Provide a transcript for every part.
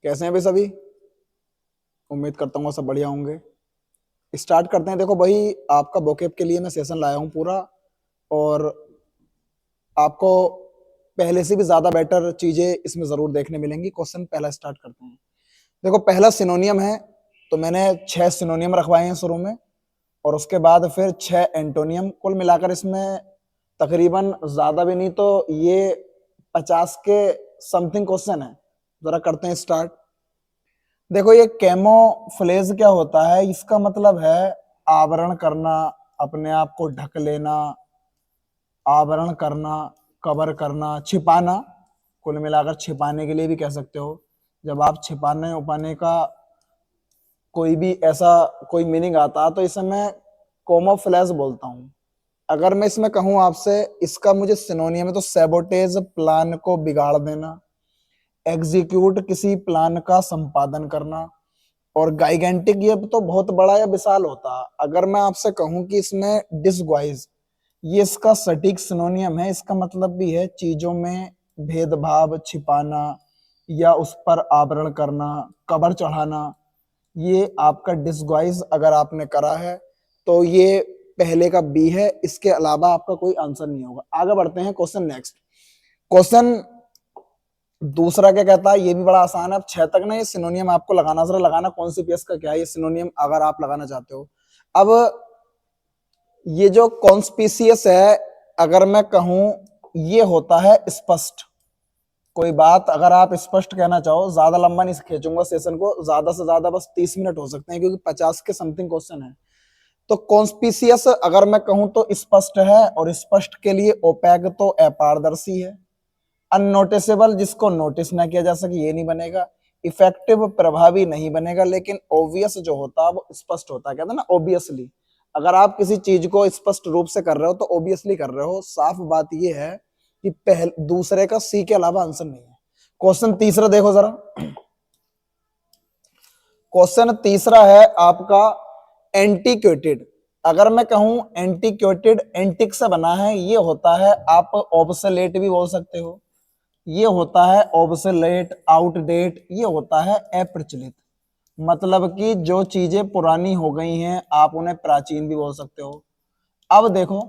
कैसे हैं भाई सभी? उम्मीद करता हूँ सब बढ़िया होंगे। स्टार्ट करते हैं। देखो भाई, आपका वोकैब के लिए मैं सेशन लाया हूँ पूरा, और आपको पहले से भी ज्यादा बेटर चीजें इसमें जरूर देखने मिलेंगी। क्वेश्चन पहला स्टार्ट करते हैं। देखो, पहला सिनोनियम है, तो मैंने 6 सिनोनियम रखवाए हैं शुरू में, और उसके बाद फिर 6 एंटोनियम। कुल मिलाकर इसमें तकरीबन ज्यादा भी नहीं तो ये 50 के समथिंग क्वेश्चन है। जरा करते हैं स्टार्ट। देखो, ये कैमोफ्लेज क्या होता है? इसका मतलब है आवरण करना, अपने आप को ढक लेना, आवरण करना, कवर करना, छिपाना। कुल मिलाकर छिपाने के लिए भी कह सकते हो। जब आप छिपाने उपाने का कोई भी ऐसा कोई मीनिंग आता है तो इसे मैं कैमोफ्लेज बोलता हूं। अगर मैं इसमें कहूं आपसे, इसका मुझे सिनोनियम है तो सैबोटेज, प्लान को बिगाड़ देना, एग्जीक्यूट, किसी प्लान का संपादन करना, और गाइगेंटिक ये तो बहुत बड़ा या विशाल होता है। अगर मैं आपसे कहूं कि इसमें डिसग्वाइज, ये इसका सटीक सिनोनियम है। इसका मतलब भी है चीजों में भेदभाव, छिपाना या उस पर आवरण करना, कवर चढ़ाना। ये आपका डिसग्वाइज अगर आपने करा है तो ये पहले का बी है। इसके अलावा आपका कोई आंसर नहीं होगा। आगे बढ़ते हैं। Question next. क्वेश्चन दूसरा क्या कहता है? ये भी बड़ा आसान है। अब 6 तक ना ये सिनोनियम आपको लगाना, जरा लगाना कौन सी पीएस का क्या है ये सिनोनियम अगर आप लगाना चाहते हो। अब ये जो कॉन्स्पिशियस है, अगर मैं कहूं, ये होता है स्पष्ट। कोई बात अगर आप स्पष्ट कहना चाहो, ज्यादा लंबा नहीं खींचूंगा सेशन को, ज्यादा से ज्यादा बस 30 मिनट हो सकते हैं क्योंकि 50 के समथिंग क्वेश्चन है। तो कॉन्स्पिशियस अगर मैं कहूं तो स्पष्ट है, और स्पष्ट के लिए ओपैक तो अपारदर्शी है। अननोटिसेबल, जिसको नोटिस ना किया जा सके, ये नहीं बनेगा। इफेक्टिव, प्रभावी नहीं बनेगा। लेकिन ऑब्वियस जो होता है वो स्पष्ट होता है, कहते हैं ना ऑब्वियसली। अगर आप किसी चीज को स्पष्ट रूप से कर रहे हो तो ऑब्वियसली कर रहे हो। साफ बात ये है कि पहले दूसरे का सी के अलावा आंसर नहीं है। क्वेश्चन तीसरा देखो जरा। क्वेश्चन तीसरा है आपका एंटीक्वेटेड। अगर मैं कहूं एंटीक्वेटेड एंटिक से बना है, ये होता है, आप ऑब्सोलेट भी बोल सकते हो। ये होता है ऑब्सोलेट, आउटडेट, ये होता है अप्रचलित। मतलब कि जो चीजें पुरानी हो गई हैं आप उन्हें प्राचीन भी बोल सकते हो। अब देखो,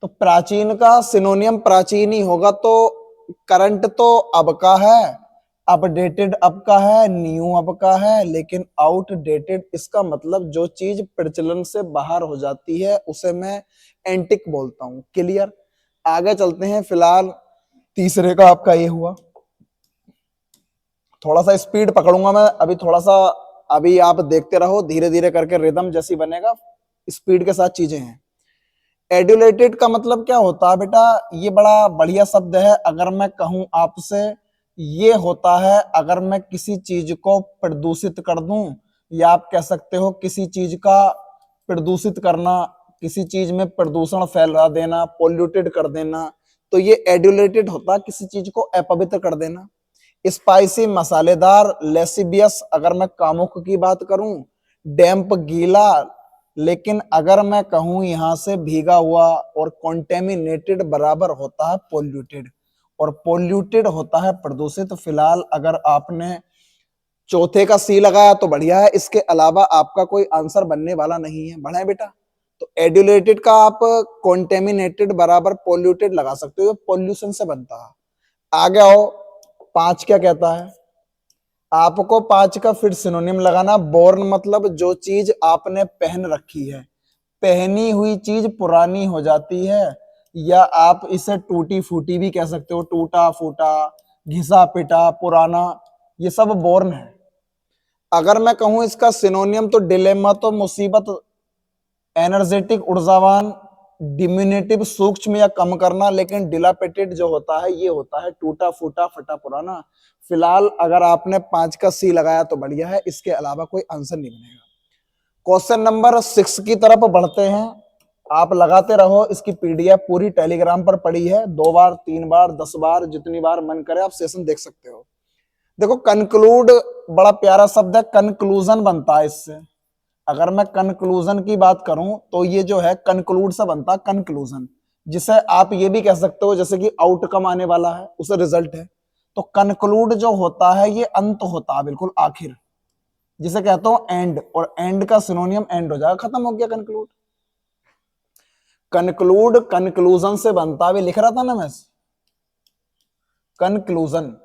तो प्राचीन का सिनोनियम प्राचीन ही होगा, तो करंट तो अब का है, अपडेटेड अब का है, न्यू अब का है, लेकिन आउटडेटेड इसका मतलब जो चीज प्रचलन से बाहर हो जाती है उसे मैं एंटिक बोलता हूं। क्लियर? आगे चलते हैं। फिलहाल तीसरे का आपका ये हुआ। थोड़ा सा स्पीड पकड़ूंगा मैं अभी, थोड़ा सा अभी आप देखते रहो, धीरे धीरे करके रिदम जैसी बनेगा, स्पीड के साथ चीजें हैं। एड्यूलेटेड का मतलब क्या होता है बेटा? ये बड़ा बढ़िया शब्द है। अगर मैं कहूं आपसे, ये होता है अगर मैं किसी चीज को प्रदूषित कर दूं, या आप कह सकते हो किसी चीज का प्रदूषित करना, किसी चीज में प्रदूषण फैला देना, पोल्यूटेड कर देना, तो ये एड्यूलेटेड होता है, किसी चीज को अपवित्र कर देना। स्पाइसी, मसालेदार, लेसिबियस अगर मैं कामुक की बात करूं, डैम्प, गीला। लेकिन अगर मैं कहूं यहां से भीगा हुआ, और कॉन्टेमिनेटेड बराबर होता है पोल्यूटेड, और पोल्यूटेड होता है प्रदूषित। फिलहाल अगर आपने चौथे का सी लगाया तो बढ़िया है, इसके अलावा आपका कोई आंसर बनने वाला नहीं है। बढ़े बेटा। तो एड्यूलेटेड का आप कॉन्टेमिनेटेड बराबर पोल्यूटेड लगा सकते हो, पोल्यूशन से बनता है। आगे आओ। 5 क्या कहता है? आपको 5 का फिर सिनोनिम लगाना। बोर्न मतलब जो चीज आपने पहन रखी है। पहनी हुई चीज पुरानी हो जाती है, या आप इसे टूटी फूटी भी कह सकते हो, टूटा फूटा, घिसा पिटा, पुराना, ये सब बोर्न है। अगर मैं कहूं इसका सिनोनियम तो डिलेमा, तो मुसीबत, एनर्जेटिक, ऊर्जावान, डिमिनेटिव, सूक्ष्म या कम करना। लेकिन डिलापेटेड जो होता है ये होता है टूटा फूटा, फटा पुराना। फिलहाल अगर आपने 5 का सी लगाया तो बढ़िया है, इसके अलावा कोई आंसर नहीं बनेगा। क्वेश्चन नंबर 6 की तरफ बढ़ते हैं। आप लगाते रहो, इसकी पीडीएफ पूरी टेलीग्राम पर पड़ी है। 2 बार, 3 बार, 10 बार, जितनी बार मन करे आप सेशन देख सकते हो। देखो, कंक्लूड बड़ा प्यारा शब्द है, कंक्लूजन बनता है इससे। अगर मैं कंक्लूजन की बात करूं तो ये जो है कंक्लूड से बनता है कंक्लूजन, जिसे आप ये भी कह सकते हो जैसे कि आउटकम आने वाला है, उसे रिजल्ट है। तो कंक्लूड जो होता है ये अंत होता है, बिल्कुल आखिर, जिसे कहता हूं एंड, और एंड का सिनोनियम एंड हो जाएगा, खत्म हो गया कंक्लूड। कंक्लूड कंक्लूजन से बनता, भी लिख रहा था ना मैं, कंक्लूजन।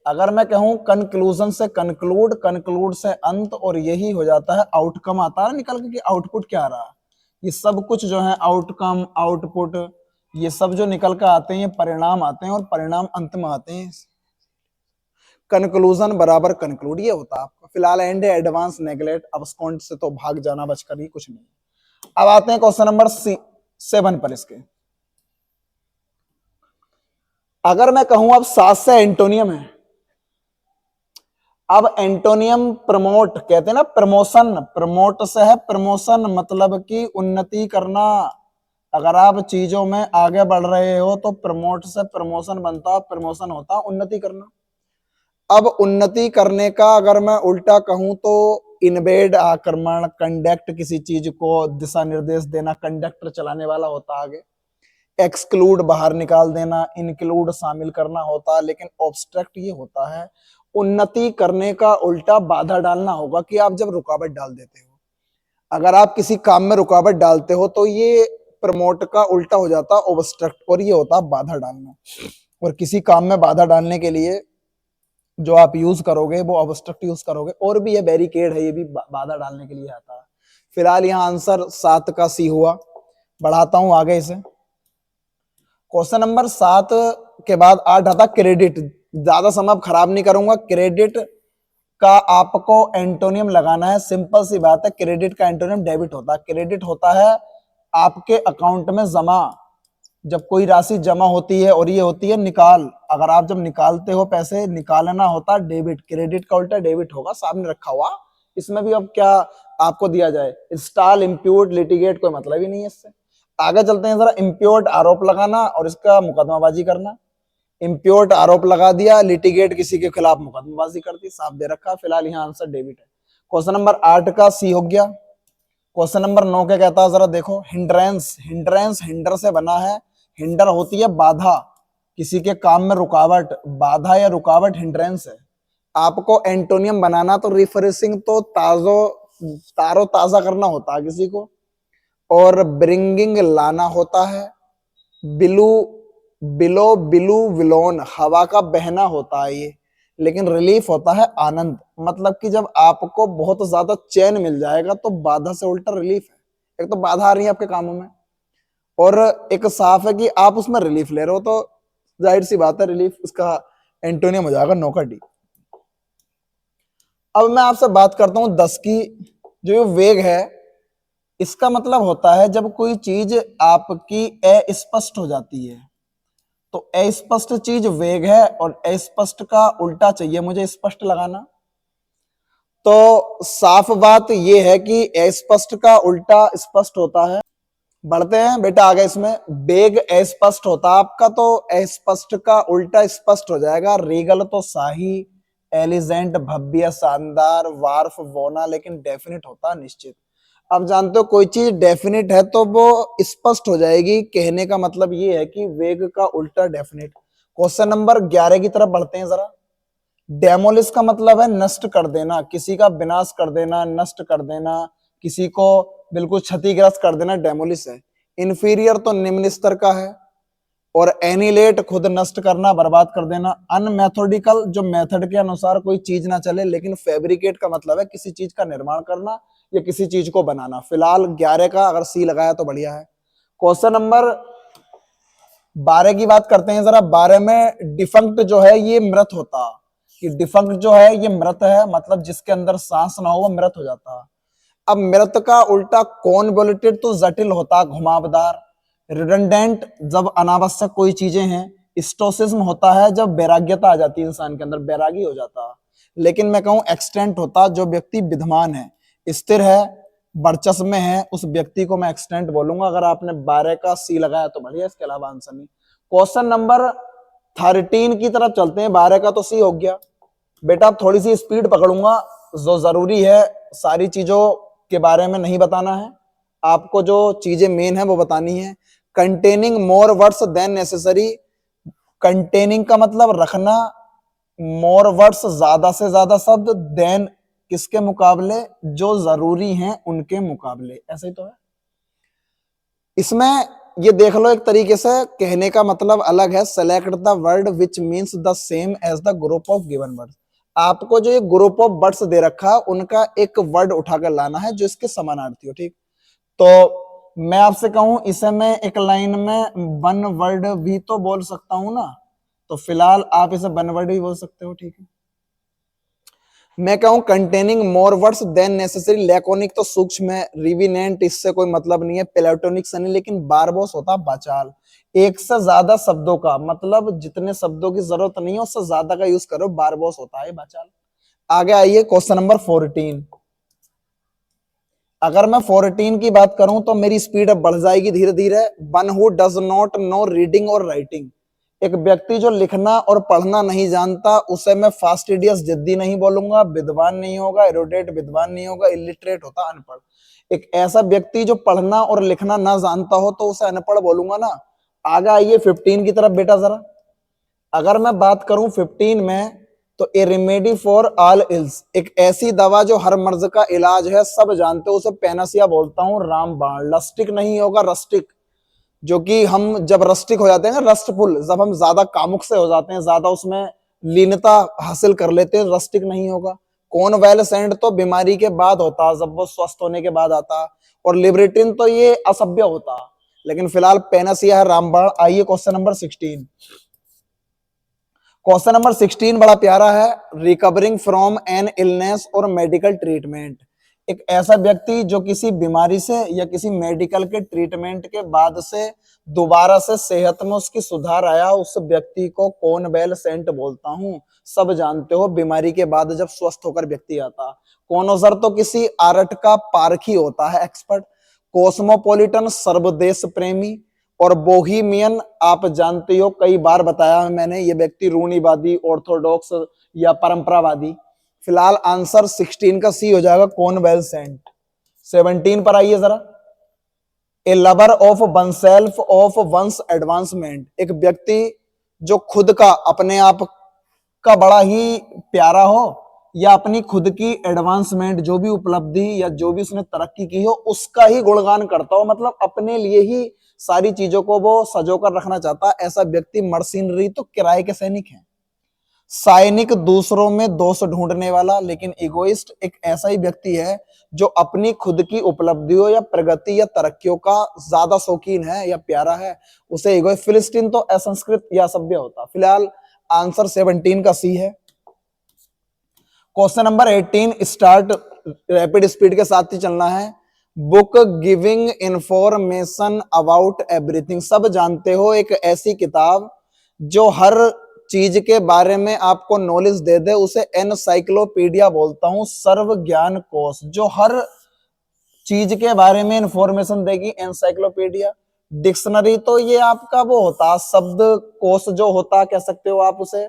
अगर मैं कहूं कंक्लूजन से कंक्लूड, कंक्लूड से अंत, और यही हो जाता है आउटकम, आता है निकल के कि आउटपुट क्या आ रहा। ये सब कुछ जो है आउटकम, आउटपुट, ये सब जो निकल कर आते हैं ये परिणाम आते हैं, और परिणाम अंत में आते हैं। कंक्लूजन बराबर कंक्लूड, ये होता है आपका। फिलहाल एंड एडवांस नेगलेक्ट अब्सकॉन्ड से तो भाग जाना बचकर ही कुछ नहीं। अब आते हैं क्वेश्चन नंबर 7 पर। इसके अगर मैं कहूं अब 7 से एंटोनियम है। अब एंटोनियम प्रमोट कहते हैं ना, प्रमोशन, प्रमोट से है प्रमोशन, मतलब कि उन्नति करना। अगर आप चीजों में आगे बढ़ रहे हो तो प्रमोट से प्रमोशन बनता, प्रमोशन होता उन्नति करना। अब उन्नति करने का अगर मैं उल्टा कहूं तो इन्वेड आक्रमण, कंडक्ट किसी चीज को दिशा निर्देश देना, कंडक्टर चलाने वाला होता आगे। एक्सक्लूड बाहर निकाल देना, इंक्लूड शामिल करना होता, लेकिन ऑब्स्ट्रक्ट ये होता है उन्नति करने का उल्टा बाधा डालना होगा, कि आप जब रुकावट डाल देते हो, अगर आप किसी काम में रुकावट डालते हो तो ये प्रमोट का उल्टा हो जाता ऑब्स्ट्रक्ट, और ये होता बाधा डालना। और किसी काम में बाधा डालने के लिए जो आप यूज करोगे वो ऑब्स्ट्रक्ट यूज करोगे, और भी ये बैरिकेड है, ये भी बाधा डालने के लिए आता है। फिलहाल यहाँ आंसर 7 का सी हुआ। बढ़ाता हूं आगे इसे। क्वेश्चन नंबर 7 के बाद 8 आता क्रेडिट। ज्यादा समय खराब नहीं करूंगा। क्रेडिट का आपको एंटोनियम लगाना है, सिंपल सी बात है। क्रेडिट का एंटोनियम डेबिट होता है। क्रेडिट होता है आपके अकाउंट में जमा, जब कोई राशि जमा होती है, और ये होती है निकाल। अगर आप जब निकालते हो पैसे, निकालना होता डेबिट। क्रेडिट का उल्टा डेबिट होगा, सामने रखा हुआ। इसमें भी अब क्या आपको दिया जाए, इंस्टॉल, इंप्यूट, लिटिगेट, कोई मतलब ही नहीं है इससे। आगे चलते हैं जरा। इंप्यूट आरोप लगाना और इसका मुकदमाबाजी करना। इंप्योर्ट आरोप लगा दिया, लिटिगेट किसी के खिलाफ मुकदमेबाजी कर दी, साफ दे रखा। फिलहाल यहाँ आंसर डेबिट है। क्वेश्चन नंबर 8 का सी हो गया। क्वेश्चन नंबर 9 क्या कहता है जरा देखो। हिंड्रेंस, हिंड्रेंस हिंडर से बना है। हिंडर होती है बाधा, किसी के काम में रुकावट। बाधा या रुकावट हिंड्रेंस है। आपको एंटोनियम बनाना तो रिफ्रेशिंग, तो तारो ताजा करना होता है किसी को, और ब्रिंगिंग लाना होता है। बिलू, बिलो, बिलू, विलोन हवा का बहना होता है ये। लेकिन रिलीफ होता है आनंद, मतलब कि जब आपको बहुत ज्यादा चैन मिल जाएगा तो बाधा से उल्टा रिलीफ है। एक तो बाधा आ रही है आपके कामों में, और एक साफ है कि आप उसमें रिलीफ ले रहे हो, तो जाहिर सी बात है रिलीफ इसका एंटोनियम हो जाएगा 9 का डी। अब मैं आपसे बात करता हूं 10 की। जो वेग है, इसका मतलब होता है जब कोई चीज आपकी अस्पष्ट हो जाती है। तो अस्पष्ट चीज वेग है, और अस्पष्ट का उल्टा चाहिए मुझे स्पष्ट लगाना। तो साफ बात यह है कि अस्पष्ट का उल्टा स्पष्ट होता है। बढ़ते हैं बेटा आगे। इसमें वेग अस्पष्ट होता है आपका, तो अस्पष्ट का उल्टा स्पष्ट हो जाएगा। रीगल तो शाही, एलिजेंट भव्य शानदार, वार्फ वोना, लेकिन डेफिनेट होता है निश्चित। अब जानते हो कोई चीज डेफिनेट है तो वो स्पष्ट हो जाएगी। कहने का मतलब ये है कि वेग का उल्टा डेफिनेट। क्वेश्चन नंबर 11 की तरफ बढ़ते हैं जरा। डेमोलिश का मतलब है नष्ट कर देना, किसी का विनाश कर देना, नष्ट कर देना, किसी को बिल्कुल क्षतिग्रस्त कर देना, डेमोलिश है। इंफीरियर तो निम्न स्तर का है, और एनिलेट खुद नष्ट करना, बर्बाद कर देना। अनमेथोडिकल जो मेथड के अनुसार कोई चीज ना चले, लेकिन फैब्रिकेट का मतलब है किसी चीज का निर्माण करना या किसी चीज को बनाना। फिलहाल 11 का अगर सी लगाया तो बढ़िया है। क्वेश्चन नंबर 12 की बात करते हैं जरा। 12 में डिफंक्ट जो है ये मृत होता, कि डिफंक्ट जो है ये मृत है, मतलब जिसके अंदर सांस ना हो वो मृत हो जाता। अब मृत का उल्टा कॉन्वोल्यूटेड तो जटिल होता, घुमावदार। रिडंडेंट जब अनावश्यक कोई चीजें हैं। स्टोसिज्म होता है जब वैराग्यता आ जाती है, इंसान के अंदर बैरागी हो जाता। लेकिन मैं कहूं एक्सटेंट होता जो व्यक्ति विद्यमान है, स्थिर है, वर्चस्व में है, उस व्यक्ति को मैं एक्सटेंट बोलूंगा। अगर आपने 12 का सी लगाया तो बढ़िया, इसके अलावा आंसर नहीं। क्वेश्चन नंबर 13 की तरफ चलते हैं। 12 का तो सी हो गया बेटा। थोड़ी सी स्पीड पकड़ूंगा, जो जरूरी है सारी चीजों के बारे में नहीं बताना है आपको, जो चीजें मेन है वो बतानी है। Containing more words than necessary. Containing का मतलब रखना, मोर वर्ड्स, ज्यादा से ज्यादा शब्द, देन किसके मुकाबले, जो जरूरी हैं उनके मुकाबले, ऐसे ही तो है। इसमें ये देख लो, एक तरीके से कहने का मतलब अलग है। Select the word which means the same as the group of given words. आपको जो ये ग्रुप ऑफ वर्ड्स दे रखा है उनका एक वर्ड उठाकर लाना है जो इसके समानार्थी हो, ठीक। तो मैं आपसे कहूं इसे मैं एक लाइन में वन वर्ड भी तो बोल सकता हूं ना, तो फिलहाल आप इसे वन वर्ड भी बोल सकते हो, ठीक है। मैं कहूं containing more words than necessary, laconic तो सूक्ष्म है, रिविनेंट इससे कोई मतलब नहीं है, प्लेटोनिक से नहीं, लेकिन बारबोस होता बाचाल। एक से ज्यादा शब्दों का मतलब जितने शब्दों की जरूरत नहीं है उससे ज्यादा का यूज करो, बारबोस होता है बाचाल। आगे आइए क्वेश्चन नंबर 14। अगर मैं 14 की बात करूं तो मेरी स्पीड अब बढ़ जाएगी धीरे धीरे। One who does not know reading और राइटिंग, एक व्यक्ति जो लिखना और पढ़ना नहीं जानता उसे मैं फास्टिडियस जिद्दी नहीं बोलूंगा, विद्वान नहीं होगा, एरोडेट विद्वान नहीं होगा, इलिटरेट होता अनपढ़। एक ऐसा व्यक्ति जो पढ़ना और लिखना ना जानता हो तो उसे अनपढ़ बोलूंगा ना। आगे आइए 15 की तरफ बेटा जरा। अगर मैं बात करूं 15 में तो ए रेमेडी फॉर ऑल इल्स, एक ऐसी दवा जो हर मर्ज का इलाज है, सब जानते हो उसे पैनासिया बोलता हूं, रामबाण। लस्टिक नहीं होगा, रस्टिक, जो कि हम जब रस्टिक हो जाते हैं ना, रस्टफुल, जब हम ज्यादा कामुक से हो जाते हैं, ज्यादा उसमें लीनता हासिल कर लेते हैं, रस्टिक नहीं होगा। कॉनवैलेसेंट तो बीमारी के बाद होता, जब वो स्वस्थ होने के बाद आता, और लिबरेटिन तो ये असभ्य होता, लेकिन फिलहाल पैनासिया है, रामबाण। आइए क्वेश्चन नंबर 16। क्वेश्चन नंबर 16 बड़ा प्यारा है, रिकवरिंग फ्रॉम एन इलनेस और मेडिकल ट्रीटमेंट, एक ऐसा व्यक्ति जो किसी बीमारी से या किसी मेडिकल के ट्रीटमेंट के बाद से दोबारा से सेहत में उसकी सुधार आया, उस व्यक्ति को कॉनवैलेसेंट बोलता हूं। सब जानते हो बीमारी के बाद जब स्वस्थ होकर व्यक्ति आता। कॉनोसर तो किसी आर्ट का पारखी होता है, एक्सपर्ट। कॉस्मोपॉलिटन सर्वदेश प्रेमी, और बोहीमियन आप जानते हो, कई बार बताया है मैंने, ये व्यक्ति रूढ़िवादी, ऑर्थोडॉक्स या परंपरावादी। फिलहाल आंसर 16 का सी हो जाएगा, कॉनवैलेसेंट। 17 पर आइए जरा। A lover of oneself of once advancement, एक व्यक्ति जो खुद का, अपने आप का बड़ा ही प्यारा हो, या अपनी खुद की एडवांसमेंट, जो भी उपलब्धि या जो भी उसने तरक्की की हो उसका ही गुणगान करता हो, मतलब अपने लिए ही सारी चीजों को वो सजोकर रखना चाहता, ऐसा व्यक्ति मर्सिनरी तो किराए के सैनिक है। साइनिक, दूसरों में दोष ढूंढने वाला, लेकिन इगोइस्ट एक ऐसा ही व्यक्ति है जो अपनी खुद की उपलब्धियों या प्रगति या तरक्कियों का ज्यादा शौकीन है या प्यारा है, उसे इगोइस्ट। फिलिस्तीन तो असंस्कृत या असभ्य होता। फिलहाल आंसर 17 का सी है। Question number 18 start, rapid speed के साथ ही चलना है। Book giving information about everything, सब जानते हो एक ऐसी किताब जो हर चीज के बारे में आपको नॉलेज दे दे, उसे एनसाइक्लोपीडिया बोलता हूं, सर्व ज्ञान कोश, जो हर चीज के बारे में इंफॉर्मेशन देगी, एनसाइक्लोपीडिया। डिक्शनरी तो ये आपका वो होता, शब्द कोश जो होता, कह सकते हो आप उसे,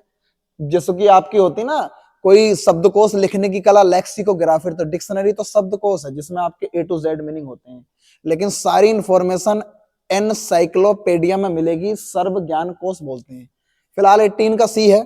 जैसे कि आपकी होती ना कोई शब्दकोश लिखने की कला, लेक्सिकोग्राफी, तो डिक्शनरी तो शब्दकोश है जिसमें आपके ए टू जेड मीनिंग होते हैं, लेकिन सारी इंफॉर्मेशन एनसाइक्लोपीडिया में मिलेगी, सर्व ज्ञान कोश बोलते हैं। फिलहाल 18 का सी है।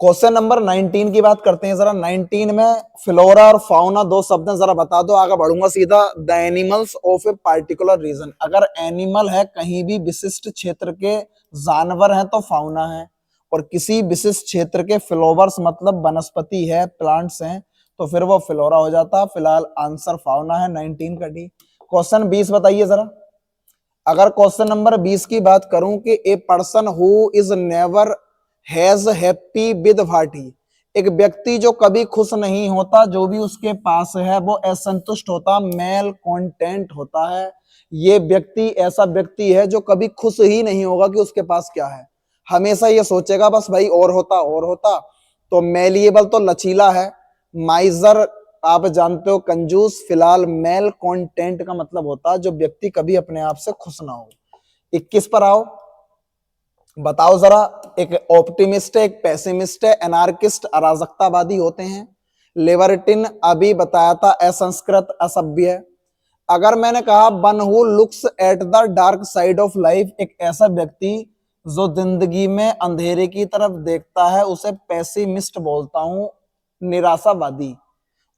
क्वेश्चन नंबर 19 की बात करते हैं जरा। 19 में फ्लोरा और फाउना दो शब्द हैं, जरा बता दो, आगे बढ़ूंगा सीधा। The animals of a particular reason, अगर एनिमल है कहीं भी विशिष्ट क्षेत्र के, जानवर हैं तो फाउना है, और किसी विशिष्ट क्षेत्र के फ्लोवर्स मतलब वनस्पति है, प्लांट्स हैं, तो फिर वो फ्लोरा हो जाता। फिलहाल आंसर फाउना है, 19 का डी। क्वेश्चन 20 बताइए जरा। अगर क्वेश्चन नंबर 20 की बात करूं कि a person who is never has happy with what he, एक व्यक्ति जो कभी खुश नहीं होता जो भी उसके पास है, वो असंतुष्ट होता, मेल कॉन्टेंट होता है। ये व्यक्ति ऐसा व्यक्ति है जो कभी खुश ही नहीं होगा कि उसके पास क्या है, हमेशा ये सोचेगा बस भाई और होता और होता। तो मेलिएबल तो लचीला है, माइजर आप जानते हो कंजूस। फिलहाल मेल कॉन्टेंट का मतलब होता है जो व्यक्ति कभी अपने आप से खुश ना हो। 21 पर आओ, बताओ जरा। एक ऑप्टिमिस्ट है, एक पेसिमिस्ट है, एनार्किस्ट अराजकतावादी होते हैं, लिबर्टिन अभी बताया था, असंस्कृत असभ्य है। अगर मैंने कहा one who looks at the dark side of life, एक ऐसा व्यक्ति जो जिंदगी में अंधेरे की तरफ देखता है उसे पेसिमिस्ट बोलता हूं, निराशावादी।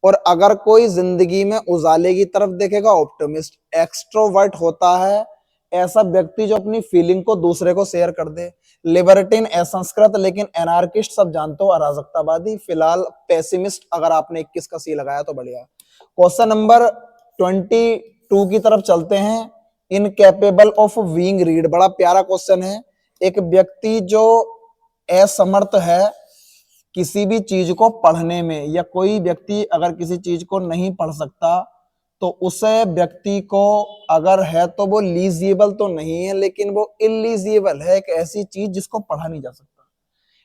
और अगर कोई जिंदगी में उजाले की तरफ देखेगा, ऑप्टिमिस्ट। एक्सट्रोवर्ट होता है ऐसा व्यक्ति जो अपनी फीलिंग को दूसरे को शेयर कर दे। लिबर्टिन असंस्कृत लेकिन एनार्किस्ट सब जानते हो, अराजकतावादी। फिलहाल पेसिमिस्ट अगर आपने 21 का सी लगाया तो बढ़िया। क्वेश्चन नंबर 22 की तरफ चलते हैं। इनकेपेबल ऑफ बीइंग रीड, बड़ा प्यारा क्वेश्चन है। एक व्यक्ति जो असमर्थ है किसी भी चीज को पढ़ने में, या कोई व्यक्ति अगर किसी चीज को नहीं पढ़ सकता तो उसे व्यक्ति को अगर है तो वो लीजिएबल तो नहीं है, लेकिन वो इलीजिएबल है, एक ऐसी चीज जिसको पढ़ा नहीं जा सकता।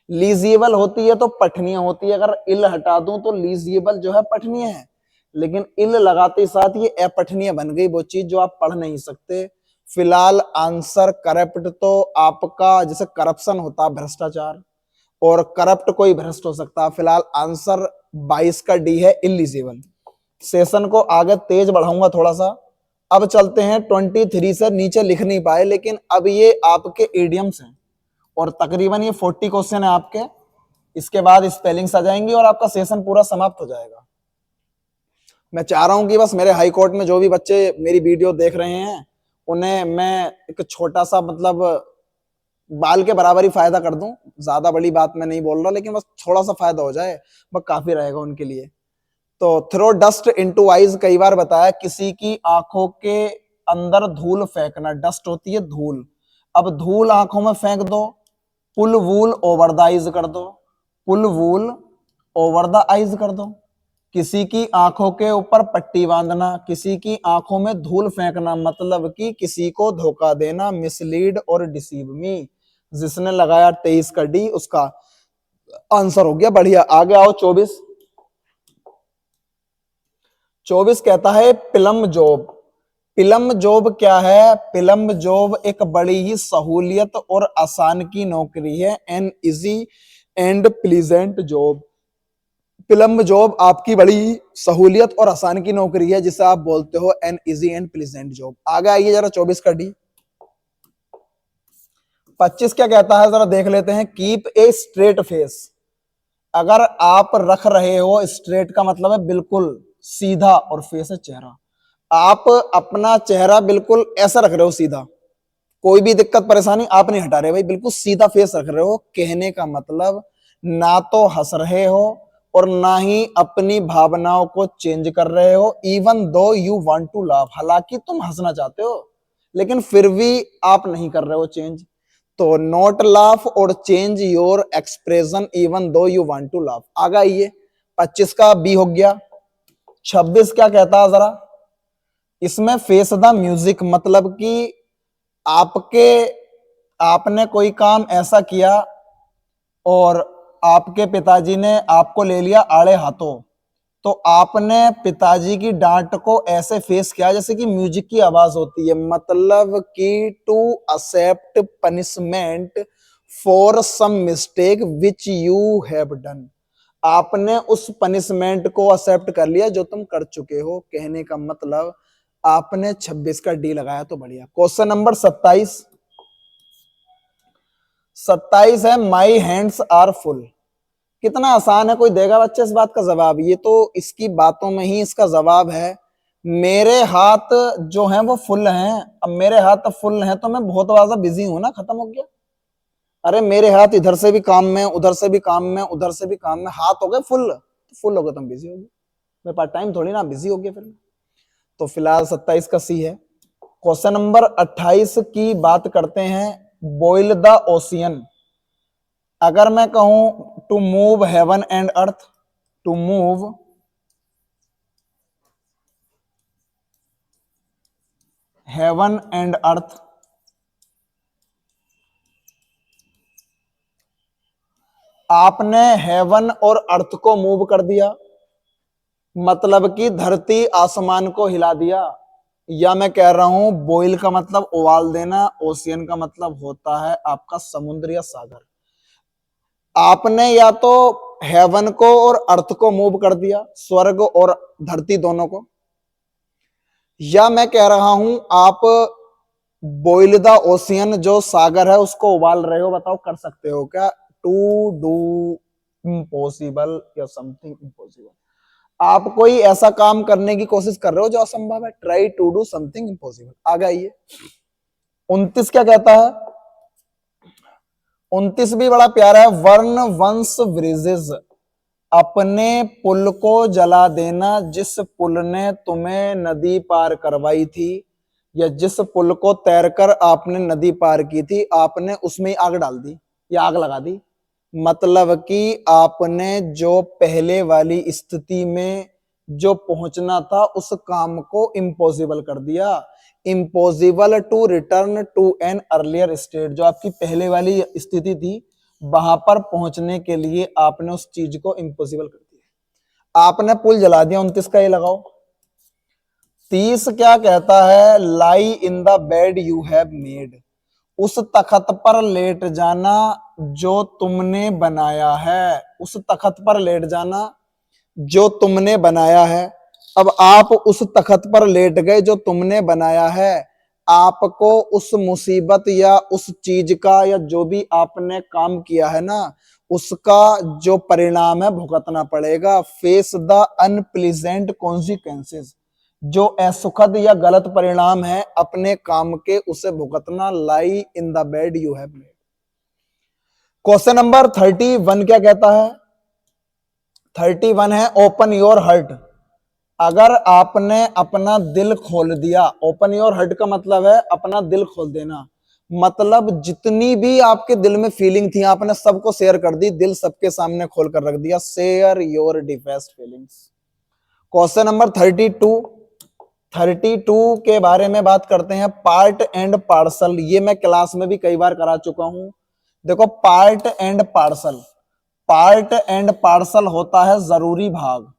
लीजिएबल होती है तो पठनीय होती है, अगर इल हटा दूं तो लीजिएबल जो है पठनीय है, लेकिन इल लगाते साथ ये अपठनीय बन गई वो चीज जो आप पढ़ नहीं सकते। फिलहाल आंसर करप्ट, तो आपका जैसे करप्शन होता है भ्रष्टाचार, और करप्ट कोई भ्रष्ट हो सकता है। फिलहाल आंसर 22 का डी है, इलिजिबल। सेशन को आगे तेज बढ़ाऊंगा थोड़ा सा। अब चलते हैं 23 से, नीचे लिख नहीं पाए लेकिन अब ये आपके इडियम्स हैं और तकरीबन ये 40 क्वेश्चन है आपके। इसके बाद स्पेलिंग्स आ जाएंगी और आपका सेशन पूरा समाप्त हो जाएगा। मैं चाह रहा हूं कि बस मेरे हाई कोर्ट में जो भी बच्चे मेरी वीडियो देख रहे हैं उन्हें मैं एक छोटा सा मतलब बाल के बराबर ही फायदा कर दूं। ज्यादा बड़ी बात मैं नहीं बोल रहा, लेकिन बस थोड़ा सा फायदा हो जाए वह काफी रहेगा उनके लिए। तो थ्रो डस्ट इनटू आइज कई बार बताया, किसी की आंखों के अंदर धूल फेंकना। डस्ट होती है धूल, अब धूल आंखों में फेंक दो। पुल वूल ओवर द आइज कर दो, पुल वूल ओवर द आइज कर दो। किसी की आंखों के ऊपर पट्टी बांधना, किसी की आंखों में धूल फेंकना, मतलब कि किसी को धोखा देना, मिसलीड और डिसीव मी। जिसने लगाया 23 का डी उसका आंसर हो गया। बढ़िया, आगे आओ। 24 कहता है प्लम जॉब। प्लम जॉब क्या है? प्लम जॉब एक बड़ी ही सहूलियत और आसान की नौकरी है, an easy and pleasant job. Plum job आपकी बड़ी सहूलियत और आसान की नौकरी है जिसे आप बोलते हो an easy and pleasant job. आगे आइए जरा 24 का डी। 25 क्या कहता है जरा देख लेते हैं। Keep a straight face. अगर आप रख रहे हो, स्ट्रेट का मतलब है बिल्कुल सीधा, और फेस है चेहरा। आप अपना चेहरा बिल्कुल ऐसा रख रहे हो सीधा, कोई भी दिक्कत परेशानी आप नहीं हटा रहे भाई, बिल्कुल सीधा फेस रख रहे हो। कहने का मतलब ना तो हंस रहे हो और ना ही अपनी भावनाओं को चेंज कर रहे हो। Even though you want to laugh, हालांकि तुम हंसना चाहते हो लेकिन फिर भी आप नहीं कर रहे हो चेंज। तो नॉट लाफ और change your expression even though you want to laugh. आगे आइए, 25 का बी हो गया। 26 क्या कहता है जरा, इसमें फेस द म्यूजिक, मतलब कि आपने कोई काम ऐसा किया और आपके पिताजी ने आपको ले लिया आड़े हाथों, तो आपने पिताजी की डांट को ऐसे फेस किया जैसे कि म्यूजिक की आवाज होती है, मतलब कि to accept punishment for some mistake which you have done. आपने उस पनिशमेंट को एक्सेप्ट कर लिया जो तुम कर चुके हो। कहने का मतलब आपने 26 का डी लगाया तो बढ़िया। क्वेश्चन नंबर 27 है माई हैंड्स आर फुल। कितना आसान है, कोई देगा बच्चे इस बात का जवाब? ये तो इसकी बातों में ही इसका जवाब है। मेरे हाथ जो हैं वो फुल हैं। अब मेरे हाथ फुल हैं तो मैं बहुत ज्यादा बिजी हूं ना, खत्म हो गया। अरे मेरे हाथ इधर से भी काम में, उधर से भी काम में, उधर से भी काम में, हाथ हो गए फुल, तो फुल हो गए तुम बिजी हो गए। मैं पार्ट टाइम थोड़ी ना, बिजी हो गए फिर। तो फिलहाल 27 का सी है। क्वेश्चन नंबर 28 की बात करते हैं। Boil the ocean. अगर मैं कहूं to move heaven and earth, to move heaven and earth, आपने हेवन और अर्थ को मूव कर दिया, मतलब कि धरती आसमान को हिला दिया। या मैं कह रहा हूं बॉयल का मतलब उबाल देना, ओशियन का मतलब होता है आपका समुद्र या सागर। आपने या तो हेवन को और अर्थ को मूव कर दिया, स्वर्ग और धरती दोनों को, या मैं कह रहा हूं आप बॉइल द ओशियन, जो सागर है उसको उबाल रहे हो, बताओ कर सकते हो क्या? टू डू इम्पॉसिबल या समथिंग इम्पॉसिबल। आप कोई ऐसा काम करने की कोशिश कर रहे हो जो असंभव है। Try to do something impossible. आगे आइए 29 क्या कहता है? 29 भी बड़ा प्यारा है। वर्ण वंश ब्रिजेस, अपने पुल को जला देना जिस पुल ने तुम्हें नदी पार करवाई थी, या जिस पुल को तैरकर आपने नदी पार की थी, आपने उसमें आग डाल दी या आग लगा दी। मतलब कि आपने जो पहले वाली स्थिति में जो पहुंचना था उस काम को इम्पॉसिबल कर दिया। Impossible to return to an earlier state, जो आपकी पहले वाली स्थिति थी वहां पर पहुंचने के लिए आपने उस चीज को इम्पॉसिबल कर दिया। आपने पुल जला दिया। 29 का ये लगाओ। 30 क्या कहता है? Lie in the bed you have made, उस तखत पर लेट जाना जो तुमने बनाया है। उस तखत पर लेट जाना जो तुमने बनाया है। अब आप उस तखत पर लेट गए जो तुमने बनाया है। आपको उस मुसीबत या उस चीज का या जो भी आपने काम किया है ना, उसका जो परिणाम है भुगतना पड़ेगा। फेस द अनप्लीजेंट कॉन्सिक्वेंसेस, जो असुखद या गलत परिणाम है अपने काम के, उसे भुगतना। Lie in the bed you have made. Question number 31 क्या कहता है? 31 है ओपन योर हार्ट। अगर आपने अपना दिल खोल दिया, ओपन योर हार्ट का मतलब है अपना दिल खोल देना। मतलब जितनी भी आपके दिल में फीलिंग थी आपने सबको शेयर कर दी, दिल सबके सामने खोल कर रख दिया। Share your deepest feelings. Question number 32 के बारे में बात करते हैं। पार्ट एंड पार्सल, ये मैं क्लास में भी कई बार करा चुका हूं। देखो part and parcel, part and parcel होता है जरूरी भाग।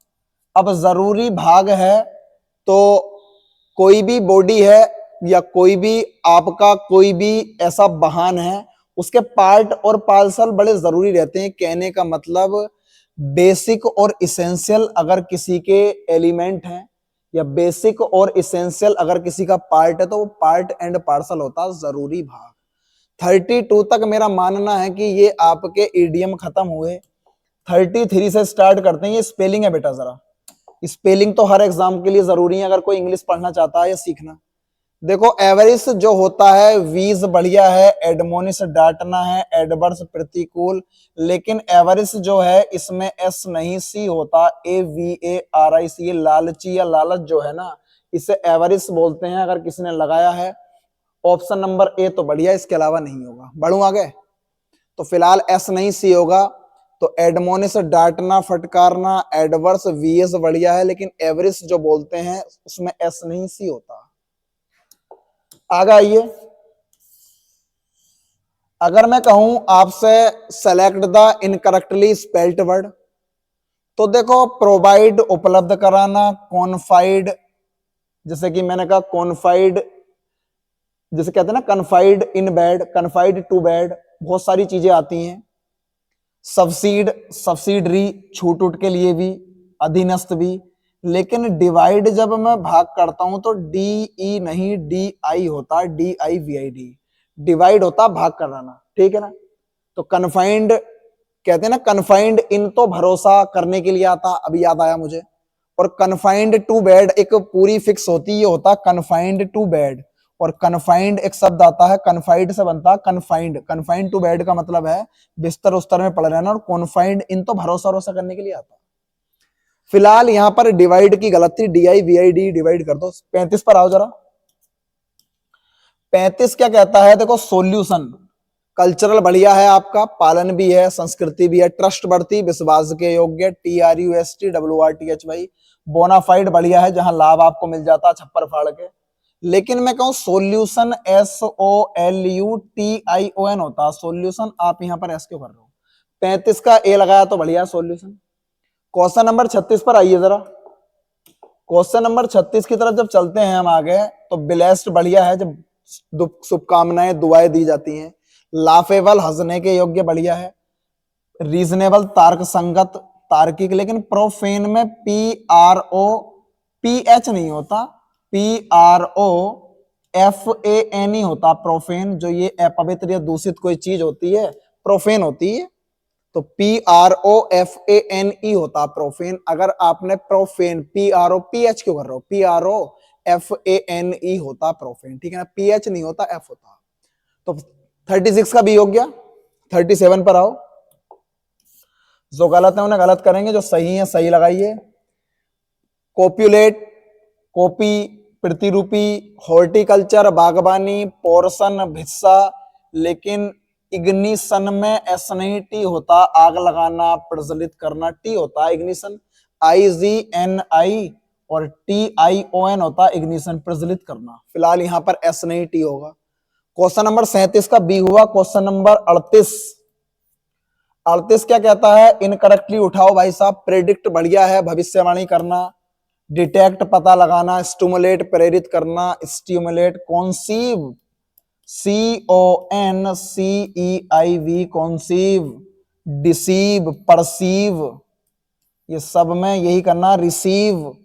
अब जरूरी भाग है तो कोई भी बॉडी है या कोई भी आपका कोई भी ऐसा वाहन है, उसके पार्ट और पार्सल बड़े जरूरी रहते हैं। कहने का मतलब बेसिक और इसेंशियल अगर किसी के एलिमेंट हैं या बेसिक और इसेंशियल अगर किसी का पार्ट है तो वो पार्ट एंड पार्सल होता है जरूरी भाग। 32 तक मेरा मानना है कि ये आपके ईडीएम खत्म हुए। 33 से स्टार्ट करते हैं। ये स्पेलिंग है बेटा, जरा स्पेलिंग तो हर एग्जाम के लिए जरूरी है अगर कोई इंग्लिश पढ़ना चाहता है या सीखना। देखो एवरिस जो होता है, वीज बढ़िया है, एडमोनिस डांटना है, एडवर्स प्रतिकूल, लेकिन एवरिस जो है इसमें एस नहीं सी होता, AVARIC। लालची या लालच जो है ना, इसे एवरिस बोलते हैं। अगर किसी ने लगाया है ऑप्शन नंबर ए तो बढ़िया, इसके अलावा नहीं होगा। बढ़ू आगे तो फिलहाल एस नहीं सी होगा, तो एडमोनिस डांटना फटकारना, एडवर्स VS बढ़िया है, लेकिन एवरिस जो बोलते हैं उसमें एस नहीं सी होता। आगे आइए। अगर मैं कहूं आपसे select the incorrectly spelled word, तो देखो प्रोवाइड उपलब्ध कराना, कॉन्फाइड, जैसे कि मैंने कहा कॉन्फाइड, जैसे कहते हैं ना confined in bed, confined to bed, बहुत सारी चीजें आती हैं। सब्सिड, सब्सिडरी, छूट उट के लिए भी, अधीनस्थ भी। लेकिन डिवाइड जब मैं भाग करता हूं तो DE नहीं DI होता, DIVID। डिवाइड होता भाग कराना, ठीक है ना। तो कन्फाइंड कहते हैं ना, कन्फाइंड इन तो भरोसा करने के लिए आता, अभी याद आया मुझे। और कन्फाइंड टू बेड एक पूरी फिक्स होती है, ये होता कन्फाइंड टू बेड। और कन्फाइंड एक शब्द आता है, कन्फाइंड से बनता कन्फाइंड। कन्फाइंड टू बेड का मतलब है बिस्तर उस्तर में पड़ रहना, और कॉन्फाइंड इन तो भरोसा भरोसा करने के लिए आता। फिलहाल यहां पर डिवाइड की गलती, DIVID डिवाइड कर दो। 35 पर आओ जरा। 35 क्या कहता है? देखो सोल्यूशन, कल्चरल बढ़िया है आपका, पालन भी है, संस्कृति भी है, ट्रस्ट बढ़ती, विश्वास के योग्य, TRUSTWRTHY। बोनाफाइड बढ़िया है, जहां लाभ आपको मिल जाता छप्पर फाड़ के। लेकिन मैं कहूं सोल्यूशन SOLUTION होता, सोल्यूशन आप यहां पर एस क्यों कर रहे हो? 35 का ए लगाया तो बढ़िया सोल्यूशन। क्वेश्चन नंबर 36 पर आइए जरा। क्वेश्चन नंबर 36 की तरफ जब चलते हैं हम आगे, तो ब्लेस्ड बढ़िया है, जब शुभकामनाएं दुआएं दी जाती हैं। लाफेबल हंसने के योग्य बढ़िया है। रीजनेबल तार्क संगत, तार्किक, लेकिन प्रोफेन में PRO PH नहीं होता, PROFANE FAN होता प्रोफेन, जो ये अपवित्र या दूषित कोई चीज होती है प्रोफेन होती है। तो PROFANE होता प्रोफेन। अगर आपने प्रोफेन PRO PH क्यों कर रहे हो, PROFANE होता प्रोफेन, ठीक है ना, PH नहीं होता, F होता। तो 36 का बी हो गया। 37 पर आओ। जो गलत है उन्हें गलत करेंगे, जो सही है सही लगाइए। कॉप्युलेट, कॉपी, प्रतिरूपी, हॉर्टिकल्चर बागवानी, पोर्शन हिस्सा, लेकिन इग्निशन में एस नहीं टी होता, आग लगाना प्रज्वलित करना, टी होता इग्निशन, IGNI, और TION होता इग्निशन प्रज्वलित करना। फिलहाल यहां पर एस नहीं टी होगा। क्वेश्चन नंबर 37 का बी हुआ। क्वेश्चन नंबर 38, 38 क्या कहता है, इनकरेक्टली उठाओ भाई साहब। प्रेडिक्ट बढ़िया है, भविष्यवाणी करना। डिटेक्ट पता लगाना। स्टिमुलेट प्रेरित करना। Stimulate, conceive CONCEIV conceive. Deceive, perceive, ये सब में यही करना। रिसीव,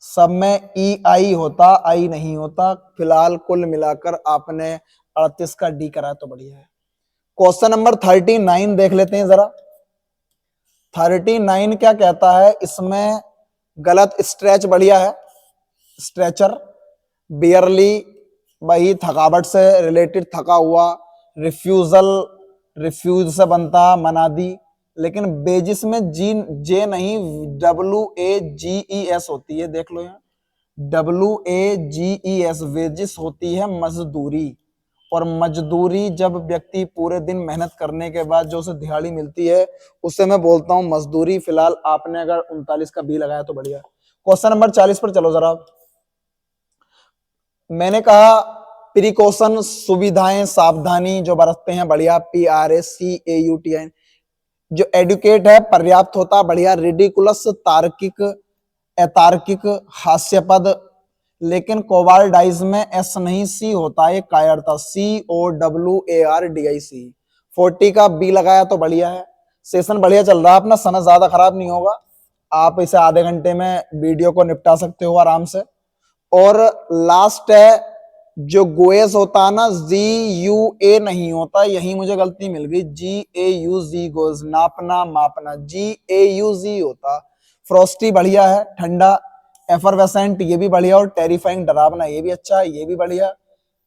सब में EI होता, आई नहीं होता। फिलहाल कुल मिलाकर आपने 38 का डी करा तो बढ़िया है। क्वेश्चन नंबर 39 देख लेते हैं जरा। 39 क्या कहता है, इसमें गलत स्ट्रेच बढ़िया है। स्ट्रेचर, बियरली, वही थकावट से रिलेटेड, थका हुआ। रिफ्यूजल, रिफ्यूज से बनता मनादी, लेकिन बेजिस में जी जे नहीं, WAGES होती है, देख लो यहाँ WAGES, वेजिस होती है मजदूरी। और मजदूरी जब व्यक्ति पूरे दिन मेहनत करने के बाद जो उसे दिहाड़ी मिलती है, उसे मैं बोलता हूं मजदूरी। फिलहाल आपने अगर 39 का बी लगाया तो बढ़िया। क्वेश्चन नंबर 40 पर चलो जरा। मैंने कहा प्रिकॉशन, सुविधाएं, सावधानी जो बरतते हैं, बढ़िया। PRACAUTI, जो एडुकेट है पर्याप्त होता, बढ़िया। रिडिकुलस, तार्किक, अतार्किक, हास्यपद, लेकिन कोवार्डाइज में एस नहीं सी होता, ये कायरता, COWARDIC। 40 का बी लगाया तो बढ़िया है। सेशन बढ़िया चल रहा है अपना, समय ज्यादा खराब नहीं होगा। आप इसे आधे घंटे में वीडियो को निपटा सकते हो आराम से। और लास्ट है जो गोएस होता है ना, GUA नहीं होता, यही मुझे गलती मिल गई। GAUZ गोज, नापना मापना, GAUZ होता। फ्रॉस्टी बढ़िया है, ठंडा। एफरवेसेंट, ये भी बढ़िया। और टेरिफाइंग, डरावना, ये भी अच्छा है, ये भी बढ़िया।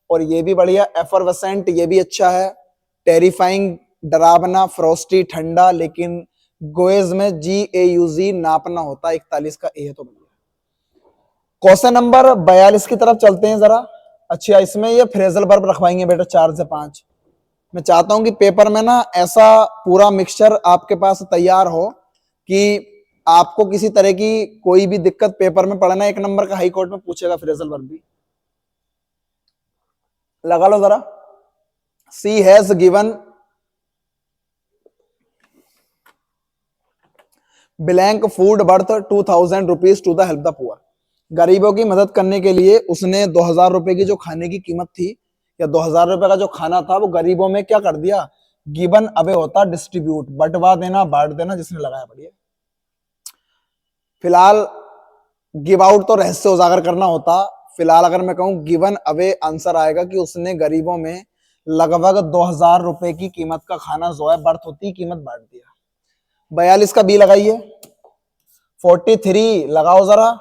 और ये भी बढ़िया। एफरवेसेंट ये भी अच्छा है। टेरिफाइंग, डरावना। फ्रॉस्टी, ठंडा। लेकिन गोएज में GAUZ नापना होता। 41 का ए है तो बढ़िया। क्वेश्चन नंबर 42 की तरफ चलते हैं जरा। अच्छा, इसमें ये फ्रेजल वर्ब रखवाएंगे बेटा 4 से 5। मैं चाहता हूं कि पेपर में ना ऐसा पूरा मिक्सचर आपके पास तैयार हो कि आपको किसी तरह की कोई भी दिक्कत पेपर में पड़ना, 1 नंबर का हाई कोर्ट में पूछेगा फ्रेजल वर्ब भी। लगा लो जरा। She has given blank food worth 2000 rupees to the help the poor. गरीबों की मदद करने के लिए उसने 2000 रुपए की जो खाने की कीमत थी, या 2000 रुपए का जो खाना था, वो गरीबों में क्या कर दिया, गिवन अवे होता डिस्ट्रीब्यूट, बंटवा देना, बांट देना, जिसने लगाया बढ़िया। फिलहाल गिव आउट तो रहस्य उजागर करना होता। फिलहाल अगर मैं कहूं गिवन अवे, आंसर आएगा कि उसने गरीबों में लगभग 2000 रुपए की कीमत का खाना जो है बर्थ होती कीमत बांट दिया। 42 का बी लगाइए। 43 लगाओ जरा।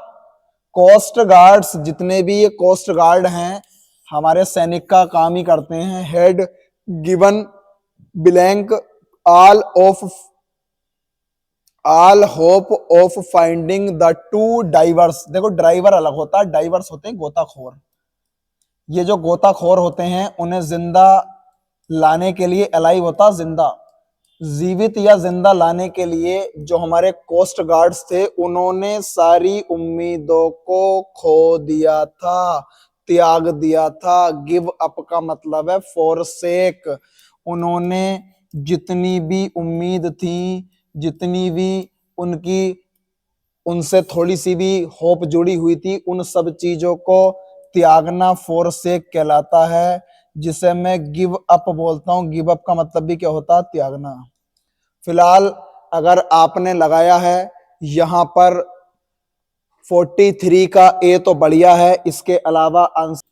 कोस्ट गार्ड्स, जितने भी ये कोस्ट गार्ड हैं, हमारे सैनिक का काम ही करते हैं, head given blank all hope of finding the two diverse. देखो ड्राइवर अलग होता है, डाइवर्स होते हैं गोताखोर। ये जो गोताखोर होते हैं उन्हें जिंदा लाने के लिए, अलाइव होता जिंदा, जीवित या जिंदा लाने के लिए जो हमारे कोस्ट गार्ड्स थे, उन्होंने सारी उम्मीदों को खो दिया था, त्याग दिया था। गिव अप का मतलब है फॉरसेक। उन्होंने जितनी भी उम्मीद थी, जितनी भी उनकी उनसे थोड़ी सी भी होप जुड़ी हुई थी, उन सब चीजों को त्यागना फॉरसेक कहलाता है, जिसे मैं गिव अप बोलता हूं। गिव अप का मतलब भी क्या होता है, त्यागना। फिलहाल अगर आपने लगाया है यहां पर 43 का ए तो बढ़िया है। इसके अलावा आंसर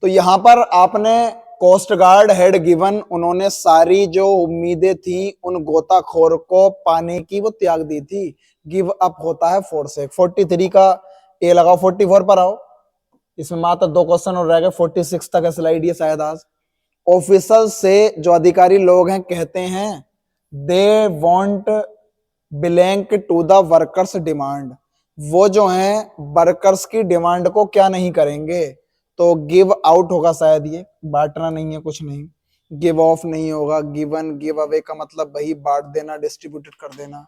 तो यहां पर आपने कोस्ट गार्ड हैड गिवन, उन्होंने सारी जो उम्मीदें थी उन गोताखोर को पाने की वो त्याग दी थी। गिव अप होता है फोर से। 43 का ए लगाओ, 44 पर आओ। इसमें मात्र 2 क्वेश्चन और रह गए, 46 तक है स्लाइड ये शायद आज। ऑफिसर से जो अधिकारी लोग हैं कहते हैं they won't belong to the workers demand, वो जो है वर्कर्स की डिमांड को क्या नहीं करेंगे, तो गिव आउट होगा शायद, ये बांटना नहीं है, कुछ नहीं। गिव ऑफ नहीं होगा। गिवन गिव अवे का मतलब वही बांट देना, डिस्ट्रीब्यूटेड कर देना।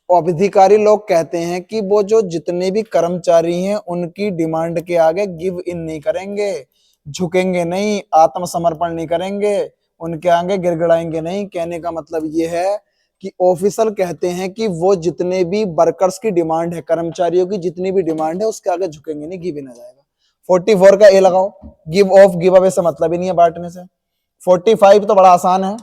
और अधिकारी लोग कहते हैं कि वो जो जितने भी कर्मचारी हैं उनकी डिमांड के आगे गिव इन नहीं करेंगे, झुकेंगे नहीं, आत्मसमर्पण नहीं करेंगे, उनके आगे गिड़गिड़ाएंगे नहीं। कहने का मतलब ये है कि ऑफिसर कहते हैं कि वो जितने भी वर्कर्स की डिमांड है, कर्मचारियों की जितनी भी डिमांड है उसके आगे झुकेंगे नहीं, गिव इन आ जाएगा। 44 का ए लगाओ। गिव ऑफ गिव अवे से मतलब ही नहीं है बांटने से। 45 तो बड़ा आसान है।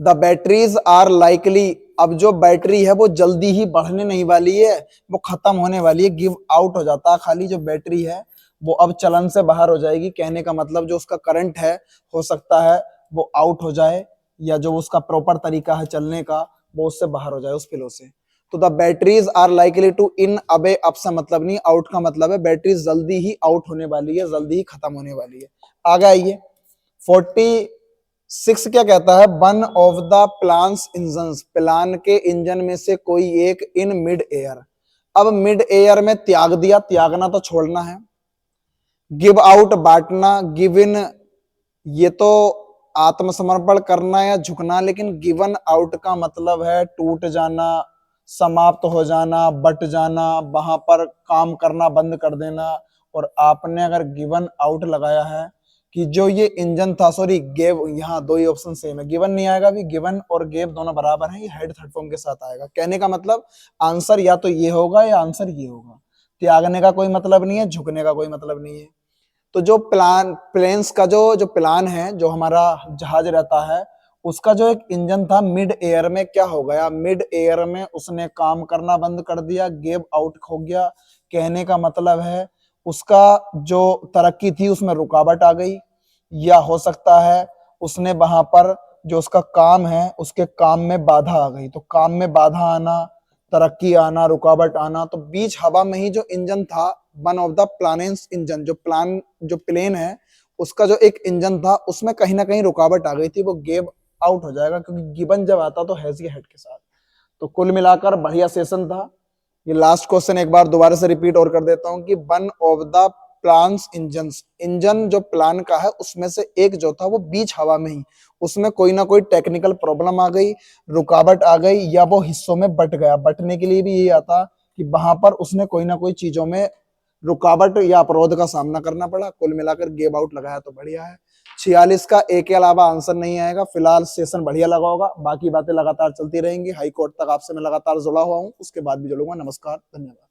द बैटरीज आर लाइकली, अब जो बैटरी है वो जल्दी ही बढ़ने नहीं वाली है, वो खत्म होने वाली है। गिव आउट हो जाता है, खाली जो बैटरी है वो अब चलन से बाहर हो जाएगी। कहने का मतलब जो उसका करंट है हो सकता है वो आउट हो जाए, या जो उसका प्रॉपर तरीका है चलने का वो उससे बाहर हो जाए, उस फ्लो से। तो the batteries are likely to in away, up से मतलब नहीं, आउट का मतलब है बैटरी जल्दी ही आउट होने वाली है, जल्दी ही खत्म होने वाली है। आगे आइए। 46 क्या कहता है, one of the plans engines, plan के इंजन में से कोई एक इन मिड एयर। अब मिड एयर में त्याग दिया, त्यागना तो छोड़ना है। गिव आउट बांटना, गिव इन ये तो आत्मसमर्पण करना या झुकना, लेकिन गिवन आउट का मतलब है टूट जाना, समाप्त हो जाना, बट जाना, वहां पर काम करना बंद कर देना। और आपने अगर गिवन आउट लगाया है कि जो ये इंजन था, सॉरी गेव, यहाँ दो ही ऑप्शन सेम है, गिवन नहीं आएगा, भी गिवन और गेव दोनों बराबर हैं, ये हेड थर्ड फॉर्म के साथ आएगा। कहने का मतलब आंसर या तो ये होगा या आंसर ये होगा। त्यागने का कोई मतलब नहीं है, झुकने का कोई मतलब नहीं है। तो जो प्लेन्स का जो प्लान है, जो हमारा जहाज रहता है, उसका जो एक इंजन था मिड एयर में क्या हो गया, मिड एयर में उसने काम करना बंद कर दिया, गेव आउट हो गया। कहने का मतलब है उसका जो तरक्की थी उसमें रुकावट आ गई, या हो सकता है उसने वहां पर जो उसका काम है उसके काम में बाधा आ गई। तो काम में बाधा आना, तरक्की आना, रुकावट आना, तो बीच हवा में ही जो इंजन था, वन ऑफ द प्लानेंस इंजन, जो प्लेन है उसका जो एक इंजन था उसमें कहीं ना कहीं रुकावट आ गई थी, वो गेव आउट हो जाएगा, क्योंकि गिवन जब आता तो हैज के हेड के साथ। तो कुल मिलाकर बढ़िया सेशन था। ये लास्ट क्वेश्चन एक बार दोबारा से रिपीट और कर देता हूं कि one of the plans engines, engine जो प्लान का है उसमें से एक जो था वो बीच हवा में ही, उसमें कोई ना कोई टेक्निकल प्रॉब्लम आ गई, रुकावट आ गई, या वो हिस्सों में बट गया। बटने के लिए भी यही आता कि वहां पर उसने कोई ना कोई चीजों में रुकावट या अवरोध का सामना करना पड़ा। कुल मिलाकर गेव आउट लगाया तो बढ़िया है। 46 का एक के अलावा आंसर नहीं आएगा। फिलहाल सेशन बढ़िया लगा होगा, बाकी बातें लगातार चलती रहेंगी। हाई कोर्ट तक आपसे मैं लगातार जुड़ा हुआ हूँ, उसके बाद भी जुड़ूंगा। नमस्कार, धन्यवाद।